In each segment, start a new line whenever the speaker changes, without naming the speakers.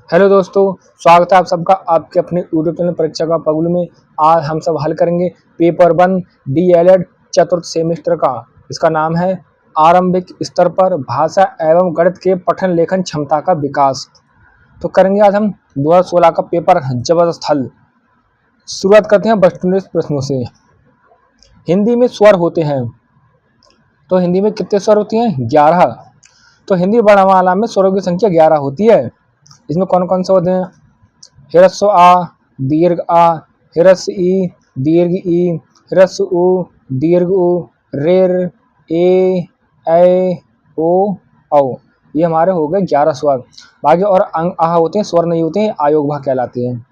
Hello दोस्तों, स्वागत है आप सबका आपके अपने यूट्यूब चैनल परीक्षा का पगलू में। आज हम सब हल करेंगे पेपर 1 डीएलएड चतुर्थ सेमेस्टर का। इसका नाम है आरंभिक स्तर पर भाषा एवं गणित के पठन लेखन क्षमता का विकास। तो करेंगे आज हम 2016 का पेपर जबरदस्त हल। शुरुआत करते हैं बस प्रश्नों से। हिंदी में स्वर होते हैं, तो हिंदी में कितने स्वर होती हैं? 11। तो हिंदी वर्णमाला में स्वरों की संख्या 11 होती है। इसमें कौन कौन से होते हैं? ह्रस्व आ, दीर्घ आ, ह्रस्व ई, दीर्घ ई, ह्रस्व उ, दीर्घ उ, रेर, ए, ऐ, ओ, औ। ये हमारे हो गए 11 स्वर। बाकी और अंग आह होते हैं, स्वर नहीं होते हैं, आयोग भाग कहलाते हैं।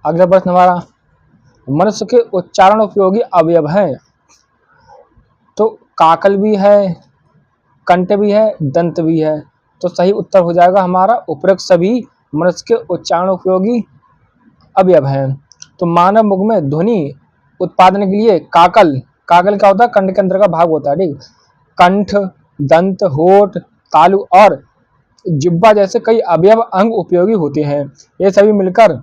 अगला प्रश्न हमारा, मनुष्य के उच्चारण उपयोगी अवयव हैं। तो काकल भी है, कंठ भी है, दंत भी है। तो सही उत्तर हो जाएगा हमारा उपरोक्त सभी मनुष्य के उच्चारण उपयोगी अवयव हैं। तो मानव मुख में ध्वनि उत्पादन के लिए काकल क्या होता है? कंठ के अंदर का भाग होता है। ठीक, कंठ, दंत, होठ, तालु और जिह्वा जैसे कई अवयव अंग उपयोगी होते हैं। ये सभी मिलकर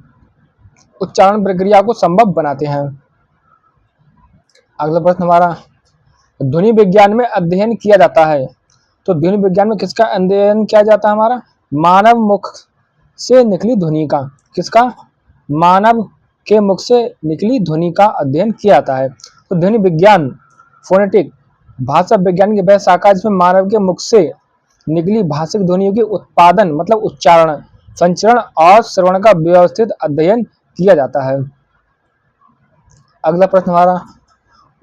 उच्चारण प्रक्रिया को संभव बनाते हैं। अगला प्रश्न हमारा, ध्वनि विज्ञान में अध्ययन किया जाता है। तो ध्वनि विज्ञान में किसका अध्ययन किया जाता है? हमारा मानव मुख से निकली ध्वनि का। किसका? मानव के मुख से निकली ध्वनि का अध्ययन किया जाता है। तो ध्वनि विज्ञान फोनेटिक भाषा विज्ञान की वह शाखा जिसमें मानव के मुख से निकली भाषिक ध्वनियों के उत्पादन मतलब उच्चारण, संचरण और श्रवण का व्यवस्थित अध्ययन किया जाता है। अगला प्रश्न हमारा,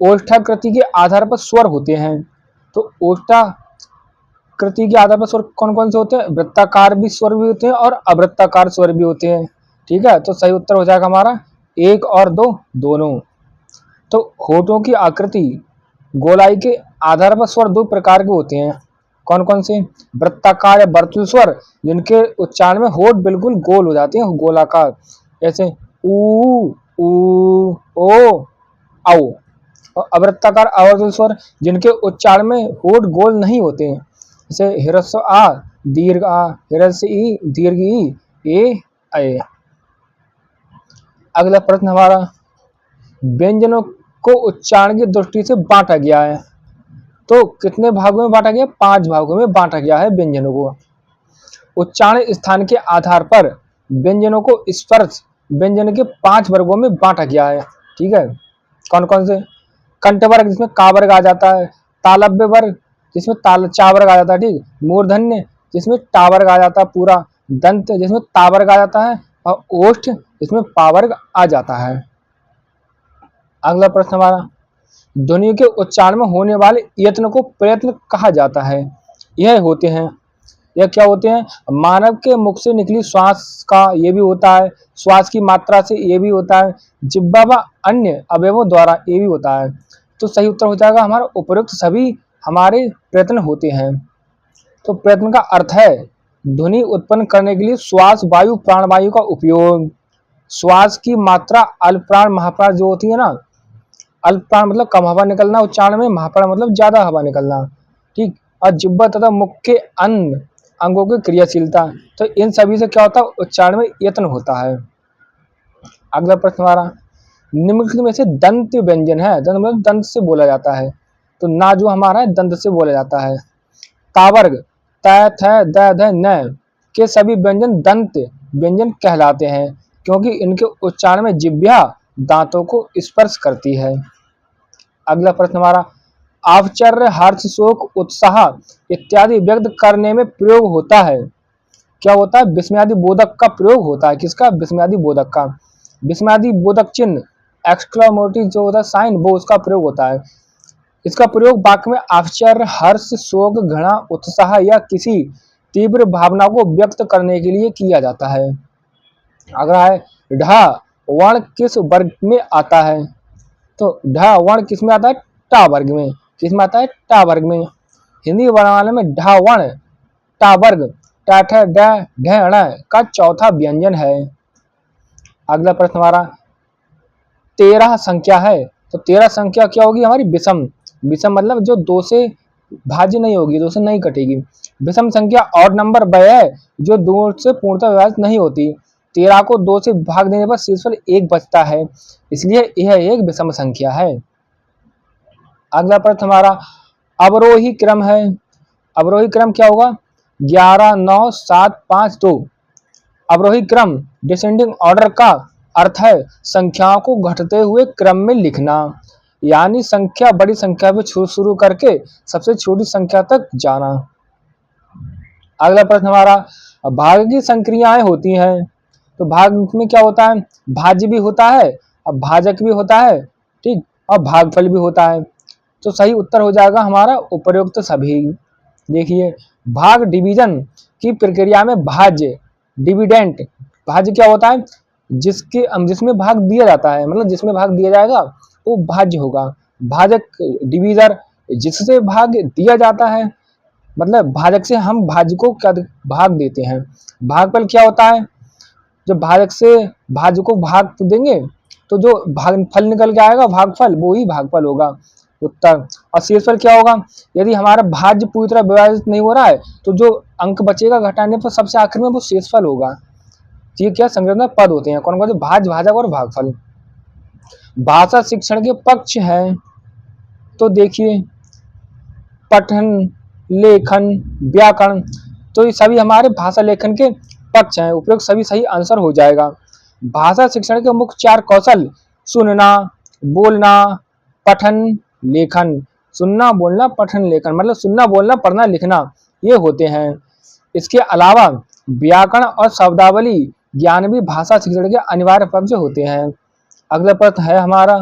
ओष्ठाकृति के आधार पर स्वर होते हैं। तो ओष्ठाकृति के आधार पर स्वर कौन कौन से होते हैं? वृत्ताकार भी स्वर भी होते हैं और अवृत्ताकार स्वर भी होते हैं। ठीक है, तो सही उत्तर हो जाएगा हमारा 1 और 2 दोनों। तो होठों की आकृति गोलाई के आधार पर स्वर दो प्रकार के होते हैं। कौन कौन से? वृत्ताकार या वर्तुल स्वर, जिनके उच्चारण में होठ बिल्कुल गोल हो जाते हैं, गोलाकार, जैसे ऊ, ओ, औ। और अवृत्ताकार अवर्तुल स्वर, जिनके उच्चारण में होठ गोल नहीं होते हैं, जैसे ह्रस्व आ, दीर्घ आ, ह्रस्व ई, दीर्घ ई, ए, ऐ। अगला प्रश्न हमारा, व्यंजनों को उच्चारण की दृष्टि से बांटा गया है। तो कितने भागों में बांटा गया? 5 भागों में बांटा गया है व्यंजनों को। उच्चारण स्थान के आधार पर व्यंजनों को स्पर्श व्यंजन के 5 वर्गों में बांटा गया है। ठीक है, कौन कौन से? कंठ वर्ग जिसमें का वर्ग आ जाता है, तालव्य वर्ग जिसमें चा वर्ग आ जाता है, ठीक, मूर्धन्य जिसमें टा वर्ग आ जाता है पूरा, दंत जिसमें ता वर्ग आ जाता है और ओष्ठ जिसमें पा वर्ग आ जाता है। अगला प्रश्न हमारा, ध्वनि के उच्चारण में होने वाले यत्न को प्रयत्न कहा जाता है। यह होते हैं, यह क्या होते हैं? मानव के मुख से निकली श्वास का ये भी होता है, श्वास की मात्रा से ये भी होता है, जिह्वा व अन्य अवयवों द्वारा ये भी होता है। तो सही उत्तर हो जाएगा हमारा उपरोक्त सभी हमारे प्रयत्न होते हैं। तो प्रयत्न का अर्थ है ध्वनि उत्पन्न करने के लिए श्वास वायु प्राणवायु का उपयोग। श्वास की मात्रा अल्पप्राण महाप्राण जो होती है ना, अल्पप्राण मतलब कम हवा निकलना उच्चारण में, महाप्राण मतलब ज्यादा हवा निकलना। ठीक, और जिह्वा तथा मुख के अन्य अंगों की क्रियाशीलता, तो इन सभी से क्या होता है? उच्चारण में यत्न होता है। अगला प्रश्न हमारा, निम्नलिखित में से दंत व्यंजन है, दंत मतलब दंत से बोला जाता है। तो ना जो हमारा है दंत से बोला जाता है। तावर्ग त, थ, द, ध, न के सभी व्यंजन दंत व्यंजन कहलाते हैं, क्योंकि इनके उच्चारण में जिह्वा दांतों को स्पर्श करती है। अगला प्रश्न हमारा, आश्चर्य, हर्ष, शोक, उत्साह इत्यादि व्यक्त करने में प्रयोग होता है। क्या होता है? विस्मयादि बोधक का प्रयोग होता है। किसका? विस्मयादि बोधक का। विस्मयादि बोधक चिन्ह एक्सक्लामेटरी जो होता है साइन, वो उसका प्रयोग होता है। इसका प्रयोग वाक्य में आश्चर्य, हर्ष, शोक, घृणा, उत्साह या किसी तीव्र भावना को व्यक्त करने के लिए किया जाता है। अगला है, ढ वर्ण किस वर्ग में आता है? तो ढ वर्ण किस में आता है? टा वर्ग में। किस में आता है? टा वर्ग में। हिंदी वर्णमाला में ढ वर्ण टा वर्ग ट, ठ, ड, ढ, ण का चौथा व्यंजन है। अगला प्रश्न हमारा, 13 संख्या है, तो 13 संख्या क्या होगी हमारी? विषम। विषम मतलब जो 2 से भाज्य नहीं होगी तो उसे नहीं कटेगी। विषम संख्या ऑड नंबर वह है जो 2 से पूर्णतः विभाजित नहीं होती। 13 को 2 से भाग देने पर शेषफल 1 बचता है, इसलिए यह एक विषम संख्या है। अगला प्रश्न हमारा अवरोही क्रम है। अवरोही क्रम क्या होगा? 11 9 7 5 2। अवरोही क्रम डिसेंडिंग ऑर्डर का अर्थ है संख्याओं को घटते हुए क्रम में लिखना, यानी संख्या बड़ी संख्या में शुरू करके सबसे छोटी संख्या तक जाना। अगला प्रश्न हमारा भाग की संक्रियाएं होती हैं। तो भाग में क्या होता है? भाज्य भी होता है और भाजक भी होता है, ठीक, और भागफल भी होता है। तो सही उत्तर हो जाएगा हमारा उपर्युक्त सभी। देखिए, भाग डिवीजन की प्रक्रिया में भाज्य डिविडेंट, भाज्य क्या होता है? जिसमें भाग दिया जाता है, मतलब जिसमें भाग दिया जाएगा वो भाज्य होगा। भाजक डिवीजर जिससे भाग दिया जाता है, मतलब भाजक से हम भाज्य को क्या भाग देते हैं। भागफल क्या होता है? जब भाजक से भाज्य को भाग देंगे तो जो भागफल निकल के आएगा भागफल, वो ही भागफल होगा उत्तर। और शेषफल क्या होगा? यदि हमारा भाज्य पूरी तरह विभाजित नहीं हो रहा है तो जो अंक बचेगा घटाने पर सबसे आखिर में वो शेषफल होगा। ये क्या संग्रह पद होते हैं? कौन कौन से? भाज्य, भाजक और भागफल। भाषा शिक्षण के पक्ष है। तो देखिए, पठन, लेखन, व्याकरण, तो ये सभी हमारे भाषा लेखन के पक्ष हैं। उपयोग सभी सही आंसर हो जाएगा। भाषा शिक्षण के मुख्य 4 कौशल सुनना, बोलना, पठन, लेखन। सुनना, बोलना, पठन, लेखन, मतलब सुनना, बोलना, पढ़ना, लिखना, ये होते हैं। इसके अलावा व्याकरण और शब्दावली ज्ञान भी भाषा शिक्षण के अनिवार्य पक्ष होते हैं। अगला प्रश्न है हमारा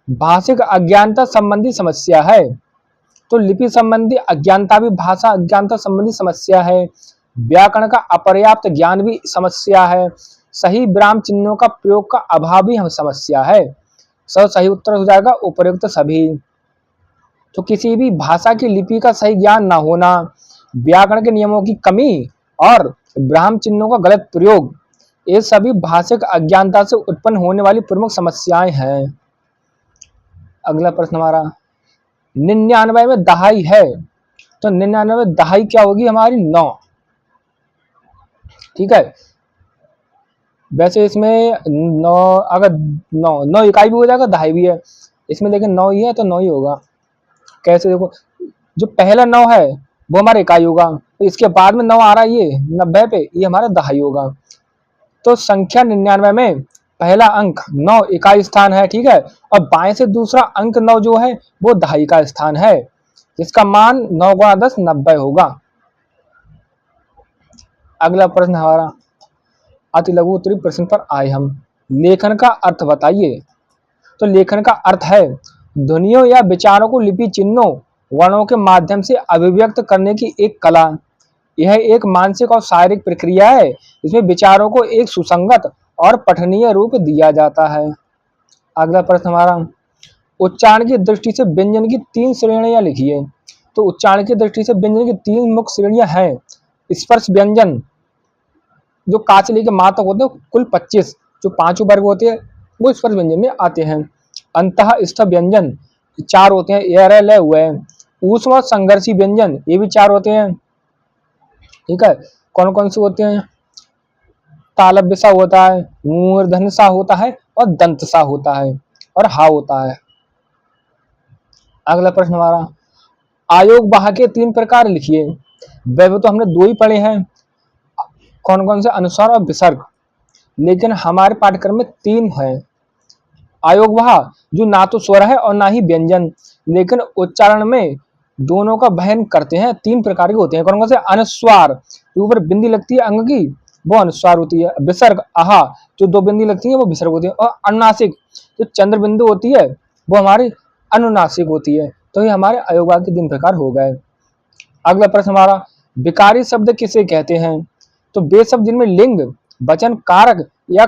भाषिक अज्ञानता संबंधी समस्या है। तो लिपि संबंधी अज्ञानता भी भाषा अज्ञानता संबंधी समस्या है। व्याकरण का अपर्याप्त ज्ञान भी समस्या है। सही विराम चिन्हों का प्रयोग का अभाव भी हम समस्या है। सही उत्तर हो जाएगा उपर्युक्त सभी। तो किसी भी भाषा की लिपि का सही ज्ञान ना होना, व्याकरण के नियमों की कमी और विराम चिन्हों का गलत प्रयोग, ये सभी भाषिक अज्ञानता से उत्पन्न होने वाली प्रमुख समस्याएं हैं। अगला प्रश्न हमारा 99 में दहाई है। तो 99 में दहाई क्या होगी? हमारी 9, ठीक है। वैसे इसमें 9, अगर 9 इकाई भी हो जाएगा, दहाई भी है इसमें, लेकिन 9 ही है तो 9 ही होगा। कैसे? देखो, जो पहला 9 है वो हमारा इकाई होगा, तो इसके बाद में 9 आ रहा है ये 90 पे, ये हमारा दहाई होगा। तो संख्या 99 में पहला अंक 9 इकाई स्थान है, ठीक है, और बाएं से दूसरा अंक 9 जो है वो दहाई का स्थान है, जिसका मान 9 गुणा 10 90 होगा। अगला प्रश्न हमारा अति लघु उत्तरी प्रश्न पर आए हम। लेखन का अर्थ बताइए। तो लेखन का अर्थ है ध्वनियों या विचारों को लिपि चिन्हों वर्णों के माध्यम से अभिव्यक्त करने की एक कला। यह एक मानसिक और शारीरिक प्रक्रिया है। इसमें विचारों को एक सुसंगत और पठनीय रूप दिया जाता है। अगला प्रश्न हमारा उच्चारण की दृष्टि से व्यंजन की 3 श्रेणियां लिखिए। तो उच्चारण की दृष्टि से व्यंजन की 3 मुख्य श्रेणियां हैं। स्पर्श व्यंजन जो का से लेकर माँ तक होते हैं, कुल 25 जो 5 वर्ग होते हैं वो स्पर्श व्यंजन में आते हैं। अंतःस्थ व्यंजन 4 होते हैं, ए ल हुए। ऊष्म और संघर्षी व्यंजन ये भी 4 होते हैं, ठीक है। कौन कौन से होते हैं? तालव्य सा होता है, मूर्धन्य सा होता है और दंत सा होता है और हा होता है। अगला प्रश्न हमारा आयोग वाह के 3 प्रकार लिखिए। वह तो हमने 2 ही पढ़े हैं, कौन कौन से? अनुस्वार और विसर्ग, लेकिन हमारे पाठ्यक्रम में 3 है। आयोग वाह जो ना तो स्वर है और ना ही व्यंजन, लेकिन उच्चारण में दोनों का वहन करते हैं, 3 प्रकार के होते हैं। कौन कौन से? अनुस्वार जो ऊपर बिंदी लगती है अंग की वो अनुस्वार होती है। विसर्ग आहा जो 2 बिंदी लगती है वो विसर्ग होती है। और अनुनासिक जो चंद्र बिंदु होती है वो हमारी अनुनासिक होती है। तो ये हमारे आयोग वाह के 3 प्रकार हो गए। अगला प्रश्न हमारा विकारी शब्द किसे कहते हैं? तो वे शब्द जिनमें लिंग, वचन, कारक या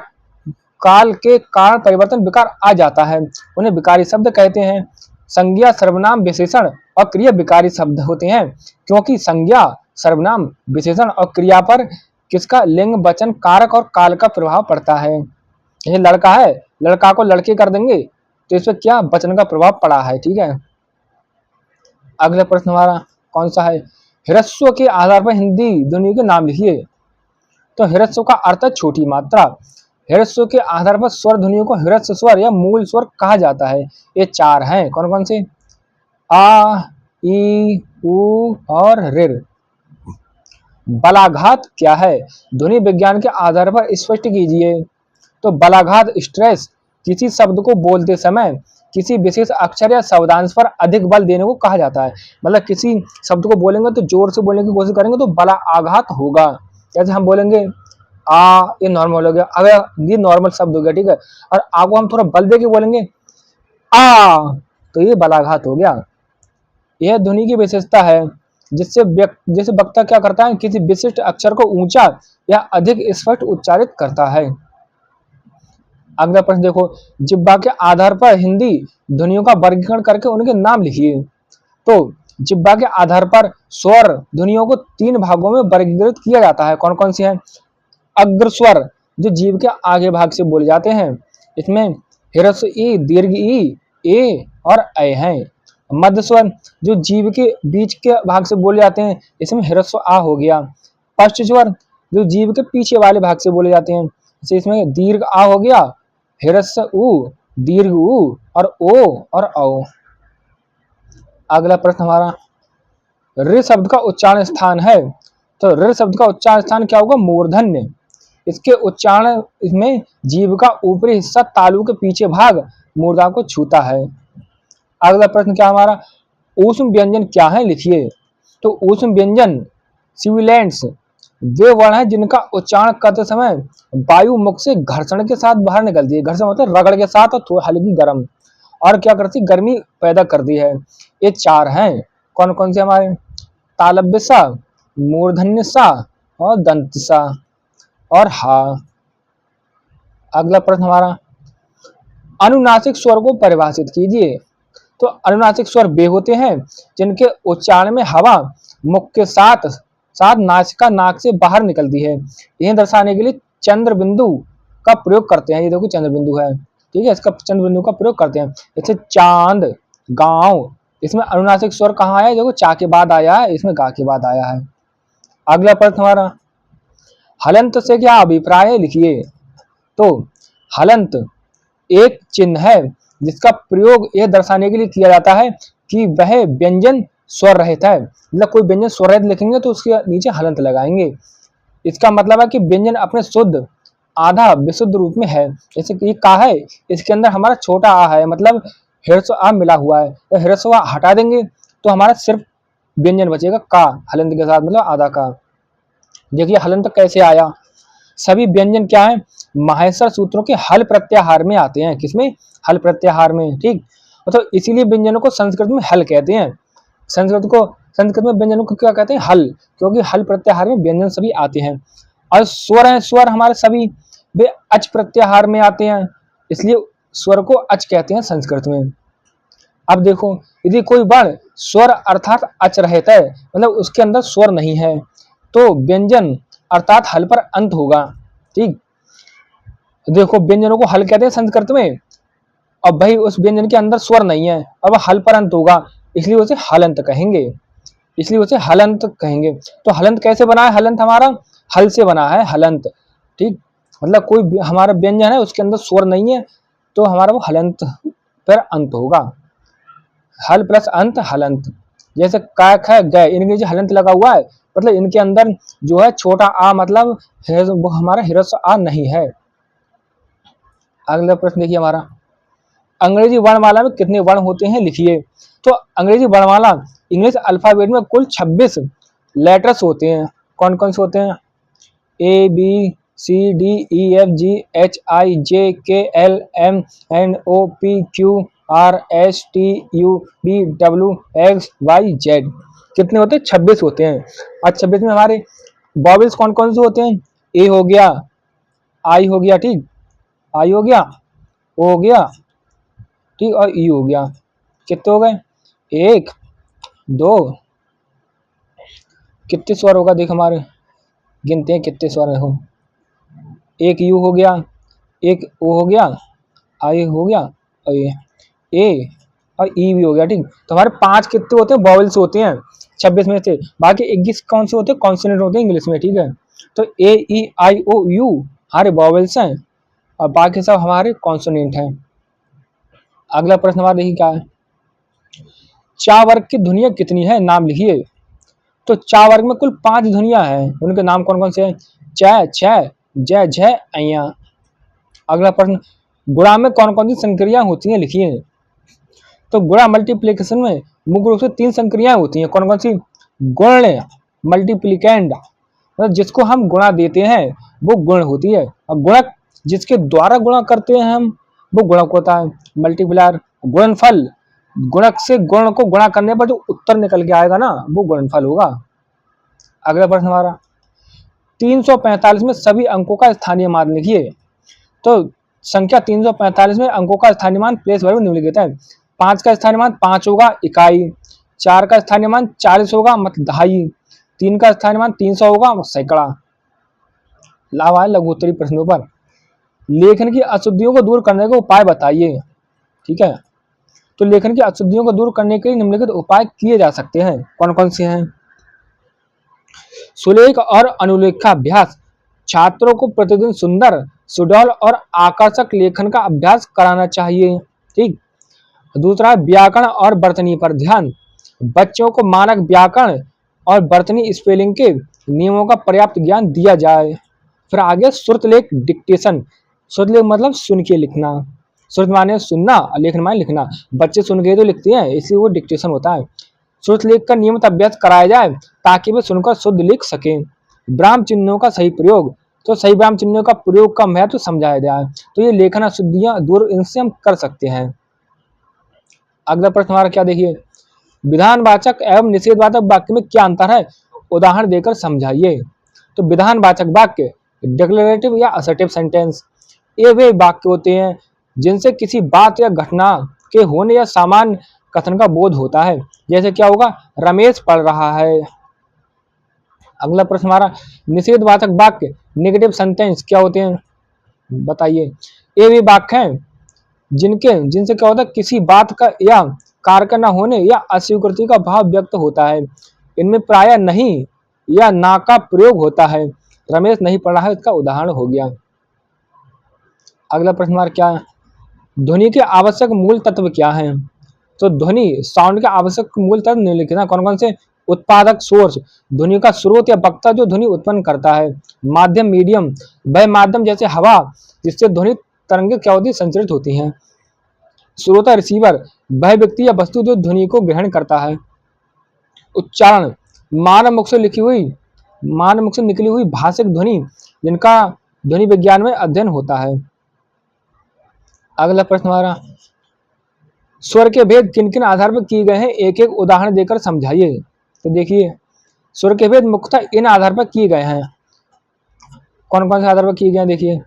काल के कारण परिवर्तन विकार आ जाता है उन्हें विकारी शब्द कहते हैं। संज्ञा, सर्वनाम, विशेषण और क्रिया विकारी शब्द होते हैं, क्योंकि संज्ञा, सर्वनाम, विशेषण और क्रिया पर किसका? लिंग, वचन, कारक और काल का प्रभाव पड़ता है। ये लड़का है, लड़का को लड़के कर देंगे तो इस पर क्या? वचन का प्रभाव पड़ा है, ठीक है। अगला प्रश्न हमारा कौन सा है, ह्रस्व के आधार पर हिंदी ध्वनि के नाम लिखिए। तो ह्रस्व का अर्थ है छोटी मात्रा। ह्रस्व के आधार पर स्वर ध्वनियों को ह्रस्व स्वर या मूल स्वर कहा जाता है। ये चार हैं, कौन कौन से, आ, ई, उ और ऋ। बलाघात क्या है, ध्वनि विज्ञान के आधार पर स्पष्ट कीजिए। तो बलाघात स्ट्रेस किसी शब्द को बोलते समय किसी विशेष अक्षर या शब्दांश पर अधिक बल देने को कहा जाता है। मतलब किसी शब्द को बोलेंगे तो जोर से बोलने की कोशिश करेंगे तो बला आघात होगा। जैसे हम बोलेंगे आ, ये नॉर्मल हो गया, अगर ये नॉर्मल शब्द हो गया, ठीक है, और आ को हम थोड़ा बल दे के बोलेंगे आ, तो ये बलाघात हो गया। यह ध्वनि की विशेषता है जिससे वक्ता क्या करता है, किसी विशिष्ट अक्षर को ऊंचा या अधिक स्पष्ट उच्चारित करता है। अगला प्रश्न देखो, जिह्वा के आधार पर हिंदी ध्वनियों का वर्गीकरण करके उनके नाम लिखिए। तो जिह्वा के आधार पर स्वर ध्वनियों को तीन भागों में वर्गीकृत किया जाता है। कौन कौन से हैं, अग्र स्वर जो जीभ के आगे भाग से बोले जाते हैं, इसमें ह्रस्व ई, दीर्घ ई, ए और ऐ हैं। मध्य स्वर जो जीभ के बीच के भाग से बोले जाते हैं, इसमें ह्रस्व आ हो गया। पश्च स्वर जो जीभ के पीछे वाले भाग से बोले जाते हैं, जैसे इसमें दीर्घ आ हो गया, ह्रस्व उ, दीर्घ उ और ओ और औ। अगला प्रश्न हमारा, ऋ शब्द का उच्चारण स्थान है। तो ऋ शब्द का उच्चारण स्थान क्या होगा, मूर्धन्य। इसके उच्चारण में जीभ का ऊपरी हिस्सा तालु के पीछे भाग मूर्धा को छूता है। अगला प्रश्न क्या हमारा, ऊष्म व्यंजन क्या है, लिखिए। तो ऊष्म व्यंजन सिबिलेंट्स वे वर्ण हैं जिनका उच्चारण करते समय वायु मुख से घर्षण के साथ बाहर निकलती है। घर्षण मतलब रगड़ के साथ और थोड़ी हल्की गर्म, और क्या करती है, गर्मी पैदा करती है। ये चार हैं, कौन कौन से हमारे, तालव्य सा, मूर्धन्य सा और दंत सा और हा। अगला प्रश्न हमारा, अनुनासिक स्वर को परिभाषित कीजिए। तो अनुनासिक स्वर वे होते हैं जिनके उच्चारण में हवा मुख के साथ साथ नासिका नाक से बाहर निकलती है। इन्हें दर्शाने के लिए चंद्र बिंदु का प्रयोग करते हैं। ये देखो चंद्र बिंदु है, ठीक है, इसका चंद्र बिंदु का प्रयोग करते हैं। जैसे चांद, गांव, इसमें अनुनासिक स्वर कहाँ है, देखो चा के बाद आया है, इसमें गा के बाद आया है। अगला प्रश्न हमारा, हलंत से क्या अभिप्राय है, लिखिए। तो हलंत एक चिन्ह है जिसका प्रयोग यह दर्शाने के लिए किया जाता है कि वह व्यंजन स्वर रहित है। मतलब कोई व्यंजन स्वर रहित लिखेंगे तो उसके नीचे हलंत लगाएंगे। इसका मतलब है कि व्यंजन अपने शुद्ध आधा विशुद्ध रूप में है। जैसे कि का है, इसके अंदर हमारा छोटा आ है, मतलब ह्रस्व आ मिला हुआ है, तो ह्रस्व आ हटा देंगे तो हमारा सिर्फ व्यंजन बचेगा का हलंत के साथ, मतलब आधा का। देखिए हलंत कैसे आया, सभी व्यंजन क्या है, माहेश्वर सूत्रों के हल प्रत्याहार में आते हैं। किसमें, हल प्रत्याहार में, ठीक। तो इसीलिए व्यंजनों को संस्कृत में हल कहते हैं। संस्कृत में व्यंजनों को क्या कहते हैं, हल, क्योंकि हल प्रत्याहार में व्यंजन सभी आते हैं। और स्वर है, स्वर हमारे सभी वे अच प्रत्याहार में आते हैं, इसलिए स्वर को अच कहते हैं संस्कृत में। अब देखो, यदि कोई वर्ण स्वर अर्थात अच रहित है, मतलब उसके अंदर स्वर नहीं है, तो व्यंजन अर्थात हल पर अंत होगा, ठीक। देखो व्यंजनों को हल कहते हैं संस्कृत में, अब भाई उस व्यंजन के अंदर स्वर नहीं है, अब हल पर अंत होगा, इसलिए उसे हलंत कहेंगे, इसलिए उसे हलंत कहेंगे। तो हलंत कैसे बना है, हलंत हमारा हल से बना है, हलंत, ठीक। मतलब कोई हमारा व्यंजन है उसके अंदर स्वर नहीं है तो हमारा वो हलंत पर अंत होगा, हल प्लस अंत हलंत। जैसे का, ख, ग, इनके नीचे हलंत लगा हुआ है, मतलब इनके अंदर जो है छोटा आ, मतलब वो हमारा ह्रस्व आ नहीं है। अगला प्रश्न देखिए हमारा, अंग्रेजी वर्णमाला में कितने वर्ण होते हैं, लिखिए। तो अंग्रेजी वर्णमाला इंग्लिश अल्फाबेट में कुल 26 लेटर्स होते हैं। कौन कौन से होते हैं, A B C D E F G H I J K L M N O P Q R S T U V W X Y Z. कितने होते हैं, 26 होते हैं। और 26 में हमारे वॉवेल्स कौन कौन से होते हैं, ए हो गया, आई हो गया, ठीक, आई हो गया, ओ हो गया, ठीक, और ई हो गया। कितने हो गए, एक, दो, कितने स्वर होगा, देख हमारे गिनते हैं कितने स्वर हो, एक यू हो गया, एक ओ हो गया, आई हो गया, और ए और ई भी हो गया। ठीक, तो हमारे 5 कितने होते हैं, वॉवेल्स होते हैं 26 में से, बाकी 21 कौन से होते हैं, कॉन्सोनेंट होते हैं इंग्लिश में। ठीक है, तो ए ई आई ओ यू हमारे वॉवेल्स हैं और बाकी सब हमारे कॉन्सोनेंट हैं। अगला प्रश्न हमारा देखिए क्या है, चा वर्ग की ध्वनियां कितनी है, नाम लिखिए। तो चा वर्ग में कुल 5 ध्वनियां हैं, उनके नाम कौन कौन से हैं, च, छ, ज, झ, ऐया। अगला प्रश्न, गुणा में कौन कौन सी संक्रियाएं होती हैं, लिखिए। तो गुणा मल्टीप्लिकेशन में मुख्य रूप से 3 संक्रियाएं होती हैं, कौन कौन सी, गुण, मल्टीप्लिकेंड, मतलब जिसको हम गुणा देते हैं वो गुण होती है, और गुणक जिसके द्वारा गुणा करते हैं हम वो गुणक होता है। मल्टीप्लायर, गुणनफल, गुणक से गुण को गुणा करने पर जो उत्तर निकल के आएगा ना वो गुणनफल होगा। अगला प्रश्न हमारा, 345 में सभी अंकों का स्थानीय मान लिखिए। तो संख्या 345 में अंकों का स्थानीय मान प्लेस वैल्यू निम्नलिखित है। 5 का स्थानीय मान 5 होगा, इकाई। 4 का स्थानीय मान 40 होगा, मतलब दहाई। 3 का स्थानीय मान 300 होगा, सैकड़ा। लाभ आए लघु उत्तरीय प्रश्नों पर, लेखन की अशुद्धियों को दूर करने के उपाय बताइए। ठीक है, तो लेखन की अशुद्धियों को दूर करने के लिए निम्नलिखित उपाय किए जा सकते हैं, कौन कौन से हैं। सुलेख और अनुलेखाभ्यास, छात्रों को प्रतिदिन सुंदर, सुडौल और आकर्षक लेखन का अभ्यास कराना चाहिए। ठीक, दूसरा, व्याकरण और वर्तनी पर ध्यान, बच्चों को मानक व्याकरण और वर्तनी स्पेलिंग के नियमों का पर्याप्त ज्ञान दिया जाए। फिर आगे श्रुतलेख डिक्टेशन, श्रुतलेख मतलब सुन के लिखना, श्रुत माने सुनना और लेखन माने लिखना, बच्चे सुन के तो लिखते हैं इसलिए वो डिक्टेशन होता है। श्रुतलेख का नियमित अभ्यास कराया जाए ताकि वे सुनकर शुद्ध लिख सकें। ब्राह्म चिन्हों का सही प्रयोग, तो सही ब्राह्म चिन्हों का प्रयोग का महत्व समझाया जाए, तो ये लेखन अशुद्धियां दूर इनसे हम कर सकते हैं। अगला प्रश्न हमारा क्या देखिए, विधानवाचक एवं निषेधवाचक वाक्य में क्या अंतर है, उदाहरण देकर समझाइए। तो विधानवाचक वाक्य, डिक्लेरेटिव या असर्टिव सेंटेंस, ये वे वाक्य होते हैं जिनसे किसी बात या घटना के होने या सामान्य कथन का बोध होता है। जैसे क्या होगा, रमेश पढ़ रहा है। अगला प्रश्न हमारा, निषेधवाचक वाक्य, नेगेटिव सेंटेंस क्या होते हैं, बताइए। ये वे वाक्य हैं जिनसे क्या होता है, किसी बात का या कार्य का न होने या अस्वीकृति का भाव व्यक्त होता है। इनमें प्रायः नहीं या ना का प्रयोग होता है। रमेश नहीं पढ़ा है, इसका उदाहरण हो गया। अगला प्रश्न हमारा क्या है, ध्वनि के आवश्यक मूल तत्व क्या हैं। तो ध्वनि साउंड के आवश्यक मूल तत्व निम्नलिखित हैं, कौन कौन से, उत्पादक सोर्स, ध्वनि का स्रोत या वक्ता जो ध्वनि उत्पन्न करता है। माध्यम मीडियम, वह माध्यम जैसे हवा जिससे ध्वनि तरंगे क्या होती है, संचरित होती हैं। श्रोता रिसीवर, वह व्यक्ति या वस्तु जो ध्वनि को ग्रहण करता है। उच्चारण, मानव मुख से निकली हुई भाषिक ध्वनि जिनका ध्वनि विज्ञान में अध्ययन होता है। अगला प्रश्न हमारा, स्वर के भेद किन किन आधार पर किए गए हैं, एक एक उदाहरण देकर समझाइए। तो देखिए, स्वर के भेद मुख्यतः इन आधार पर किए गए हैं, कौन कौन से आधार पर किए गए हैं, देखिए।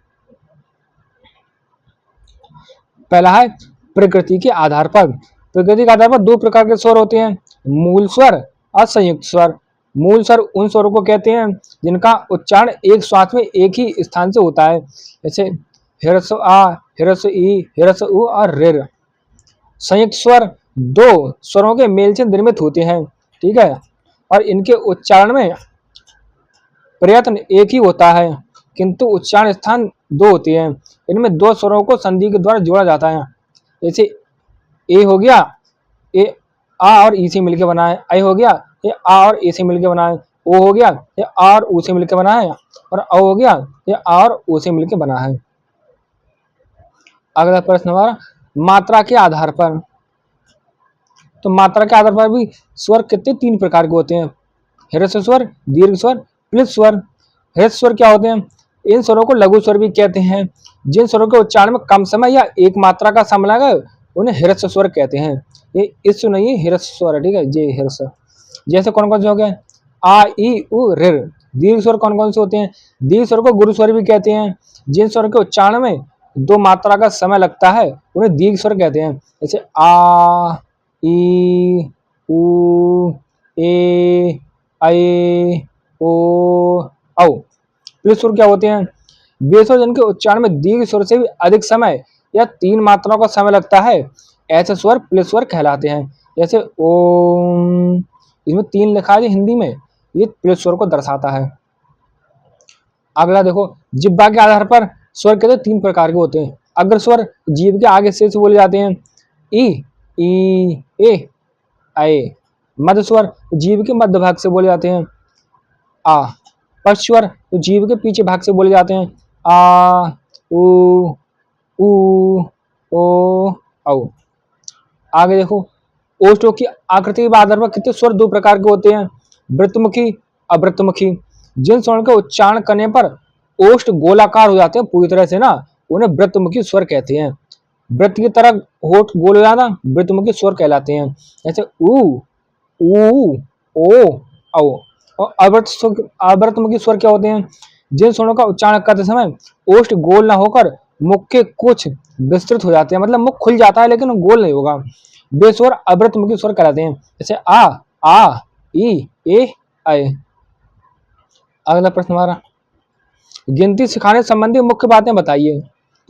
पहला है प्रकृति के आधार पर। प्रकृति के आधार पर 2 प्रकार के स्वर होते हैं, मूल स्वर और संयुक्त स्वर। मूल स्वर उन स्वरों को कहते हैं जिनका उच्चारण एक श्वास में एक ही स्थान से होता है, जैसे हिरस्व आ, हिरस्व ई, हिरस्व उ और रिर। संयुक्त स्वर 2 स्वरों के मेल से निर्मित होते हैं, ठीक है, और इनके उच्चारण में प्रयत्न एक ही होता है किंतु उच्चारण स्थान 2 होते हैं। इनमें 2 स्वरों को संधि के द्वारा जोड़ा जाता है, जैसे ए हो गया, ए आ और ई से मिलकर बना है, आई हो गया, ये आ और ए से मिलकर बना है, ओ हो गया, ये आ और ऊ से मिलकर बना है, और औ हो गया, ये आ और ओ से मिलकर बना है। अगला प्रश्न हमारा, मात्रा के आधार पर। तो मात्रा के आधार पर भी स्वर कितने 3 प्रकार के होते हैं, ह्रस्व स्वर, दीर्घ स्वर, प्लित स्वर। ह्रस्व स्वर क्या होते हैं, इन स्वरों को लघु स्वर भी कहते हैं। जिन स्वरों के उच्चारण में कम समय या एक मात्रा का समय लगा उन्हें ह्रस्व स्वर कहते हैं। ये इस नहीं ह्रस्व स्वर है, ठीक है, ये ह्रस्व। जैसे कौन कौन से हो गए, आ ई उ रिर। दीर्घ स्वर कौन कौन से होते हैं, दीर्घ स्वर को गुरु स्वर भी कहते हैं। जिन स्वर के उच्चारण में 2 मात्रा का समय लगता है उन्हें दीर्घ स्वर कहते हैं, जैसे आ, ई, उ, ए, ऐ, ओ, औ। प्लित स्वर क्या होते हैं, वे स्वर जिनके उच्चारण में दीर्घ स्वर से भी अधिक समय या 3 मात्राओं का समय लगता है ऐसे स्वर प्लस स्वर कहलाते हैं। जैसे ओम, इसमें 3 लिखा है हिंदी में, ये प्लस स्वर को दर्शाता है। अगला देखो, जिह्वा के आधार पर स्वर कहते 3 प्रकार के होते हैं। अग्र स्वर जीभ के आगे से बोले जाते हैं, ई ए आए। मध्य स्वर जीभ के मध्य भाग से बोले जाते हैं, आ। पश्च स्वर जीभ के पीछे भाग से बोले जाते हैं, आ उ ओ औ। आगे देखो, ओष्ठों की आकृति के आधार पर कितने स्वर 2 प्रकार के होते हैं, वृत्तमुखी, अवृत्तमुखी। जिन स्वरों के उच्चारण करने पर ओष्ठ गोलाकार हो जाते हैं पूरी तरह से ना, उन्हें वृत्तमुखी स्वर कहते हैं। वृत्त की तरह होठ गोल हो जाना वृत्तमुखी स्वर कहलाते हैं। जैसे ऊ ओ औ। और अवृत्तमुखी स्वर क्या होते हैं, जिन स्वरों का उच्चारण करते समय ओष्ठ गोल ना होकर मुख के कुछ विस्तृत हो जाते हैं, मतलब मुख खुल जाता है लेकिन गोल नहीं होगा, वे स्वर अवृत्तमुखी स्वर कहलाते हैं। जैसे आ ई ए आए। अगला प्रश्न हमारा, गिनती सिखाने संबंधी मुख्य बातें बताइए।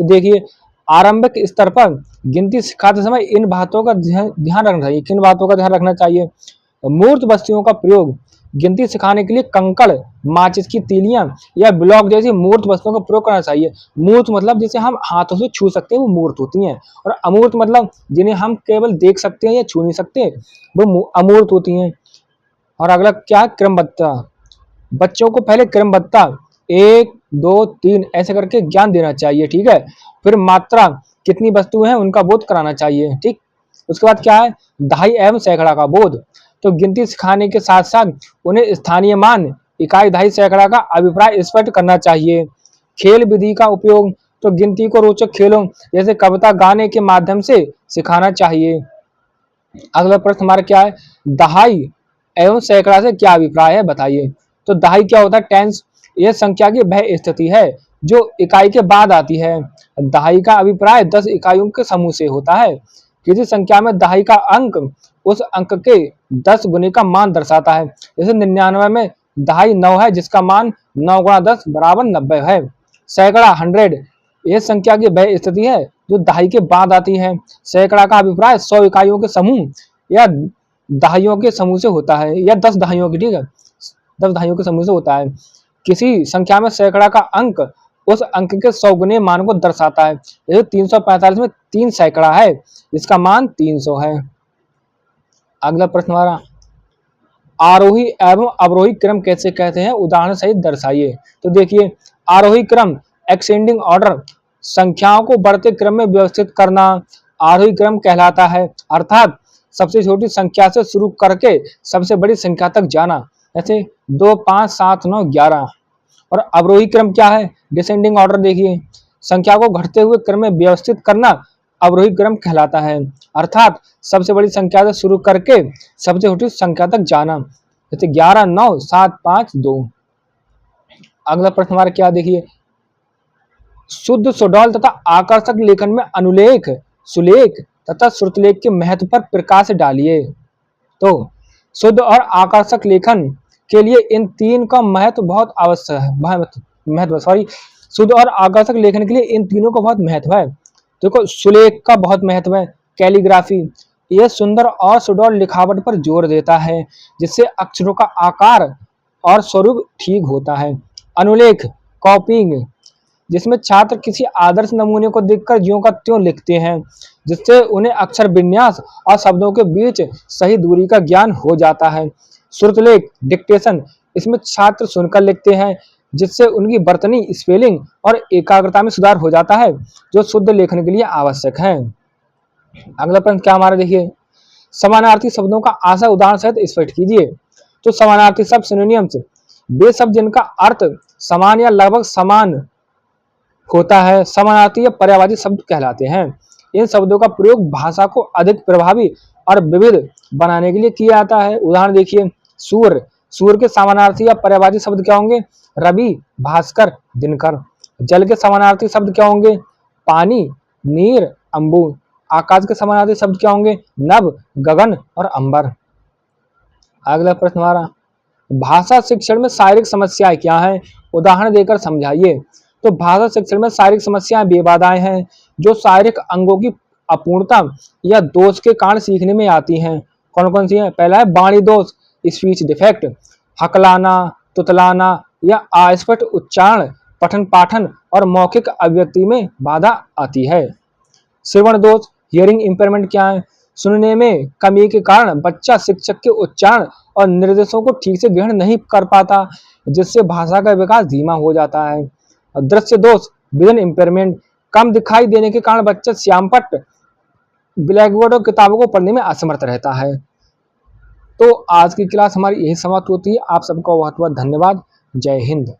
तो देखिए, आरंभिक स्तर पर गिनती सिखाते समय इन बातों का ध्यान रखना चाहिए। किन बातों का ध्यान रखना चाहिए, मूर्त वस्तुओं का प्रयोग गिनती सिखाने के लिए कंकड़, माचिस की तीलियां या ब्लॉक जैसी मूर्त वस्तुओं का प्रयोग करना चाहिए। मूर्त मतलब जिसे हम हाथों से छू सकते हैं वो मूर्त होती हैं, और अमूर्त मतलब जिन्हें हम केवल देख सकते हैं या छू नहीं सकते वो अमूर्त होती हैं। और अगला क्या, क्रमबद्धता। बच्चों को पहले क्रमबद्धता 1 2 3 ऐसे करके ज्ञान देना चाहिए, ठीक है। फिर मात्रा, कितनी वस्तु है उनका बोध कराना चाहिए, ठीक। उसके बाद क्या है, दहाई एवं सैकड़ा का बोध। तो गिनती सिखाने के साथ साथ उन्हें स्थानीय मान, इकाई, दहाई, सैकड़ा का अभिप्राय स्पष्ट करना चाहिए। खेल विधि का उपयोग, तो गिनती को रोचक खेलों जैसे कविता गाने के माध्यम से सिखाना चाहिए। अगला प्रश्न हमारा क्या है, दहाई एवं सैकड़ा से क्या अभिप्राय है बताइए। तो दहाई क्या होता है, टेंस, यह संख्या की वह स्थिति है जो इकाई के बाद आती है। दहाई का अभिप्राय 10 इकाइयों के समूह से होता है। किसी संख्या में दहाई का अंक उस अंक के 10 गुने का मान दर्शाता है। जैसे 99 में दहाई 9 है जिसका मान 9 गुणा 10 बराबर 90 है। सैकड़ा 100, यह संख्या की वह स्थिति है जो दहाई के बाद आती है। सैकड़ा का अभिप्राय 100 इकाइयों के समूह या दहाइयों के समूह से होता है, या 10 दहाइयों की, ठीक है, 10 दहाइयों के समूह से होता है। किसी संख्या में सैकड़ा का अंक उस अंक के 100 गुने मान को दर्शाता है। जैसे 345 में 3 सैकड़ा है जिसका मान 300 है। अगला प्रश्न हमारा, आरोही एवं अवरोही क्रम कैसे कहते हैं, उदाहरण सहित दर्शाइए। तो देखिए, आरोही क्रम एक्सेंडिंग ऑर्डर, संख्याओं को बढ़ते क्रम में व्यवस्थित करना आरोही क्रम कहलाता है, अर्थात सबसे छोटी संख्या से शुरू करके सबसे बड़ी संख्या तक जाना। जैसे 2 5 7 9 11। और अवरोही क्रम क्या है, डिसेंडिंग ऑर्डर। देखिए, संख्या को घटते हुए क्रम में व्यवस्थित करना अवरोही क्रम कहलाता है, अर्थात सबसे बड़ी संख्या से शुरू करके सबसे छोटी संख्या तक जाना। जैसे 11 9 7 5 2। अगला प्रश्न हमारा क्या, देखिए, शुद्ध सुडौल तथा आकर्षक लेखन में अनुलेख, सुलेख तथा श्रुतलेख के महत्व पर प्रकाश डालिए। तो शुद्ध और आकर्षक लेखन के लिए इन 3 का महत्व बहुत आवश्यक है। शुद्ध और आकर्षक लेखन के लिए इन तीनों का बहुत महत्व है। देखो, सुलेख का बहुत महत्व है, कैलीग्राफी, यह सुंदर और सुडौल लिखावट पर जोर देता है जिससे अक्षरों का आकार और स्वरूप ठीक होता है। अनुलेख, कॉपिंग, जिसमें छात्र किसी आदर्श नमूने को देखकर ज्यों का त्यों लिखते हैं जिससे उन्हें अक्षर विन्यास और शब्दों के बीच सही दूरी का ज्ञान हो जाता है। श्रुतलेख, डिक्टेशन, इसमें छात्र सुनकर लिखते हैं जिससे उनकी वर्तनी, स्पेलिंग और एकाग्रता में सुधार हो जाता है जो शुद्ध लेखन के लिए आवश्यक है। अगला प्रश्न क्या हमारा, देखिए, समानार्थी शब्दों का आशय उदाहरण सहित स्पष्ट कीजिए। तो समानार्थी शब्द, सिनोनिम्स, वे शब्द जिनका अर्थ समान या लगभग समान होता है, समानार्थी या पर्यायवाची शब्द कहलाते हैं। इन शब्दों का प्रयोग भाषा को अधिक प्रभावी और विविध बनाने के लिए किया जाता है। उदाहरण देखिए, सूर्य, सूर्य के समानार्थी या पर्यायवाची शब्द क्या होंगे, रवि, भास्कर, दिनकर। जल के समानार्थी शब्द क्या होंगे, पानी, नीर, अंबु। आकाश के समानार्थी शब्द क्या होंगे, नभ, गगन और अंबर। अगला प्रश्न हमारा, भाषा शिक्षण में शारीरिक समस्याएं क्या हैं, उदाहरण देकर समझाइए। तो भाषा शिक्षण में शारीरिक समस्याएं वे बाधाएं हैं जो शारीरिक अंगों की अपूर्णता या दोष के कारण सीखने में आती हैं। कौन कौन सी हैं? पहला है वाणी दोष, स्पीच डिफेक्ट, हकलाना, तुतलाना या अस्पष्ट उच्चारण, पठन पाठन और मौखिक अभिव्यक्ति में बाधा आती है। श्रवण दोष, हियरिंग इंपेयरमेंट क्या है? सुनने में कमी के कारण बच्चा शिक्षक के उच्चारण और निर्देशों को ठीक से ग्रहण नहीं कर पाता, जिससे भाषा का विकास धीमा हो जाता है। दृश्य दोष, विजन इंपेयरमेंट, कम दिखाई देने के कारण बच्चा श्यामपट्ट, ब्लैक बोर्ड और किताबों को पढ़ने में असमर्थ रहता है। तो आज की क्लास हमारी यही समाप्त होती है। आप सबका बहुत बहुत धन्यवाद। जय हिंद।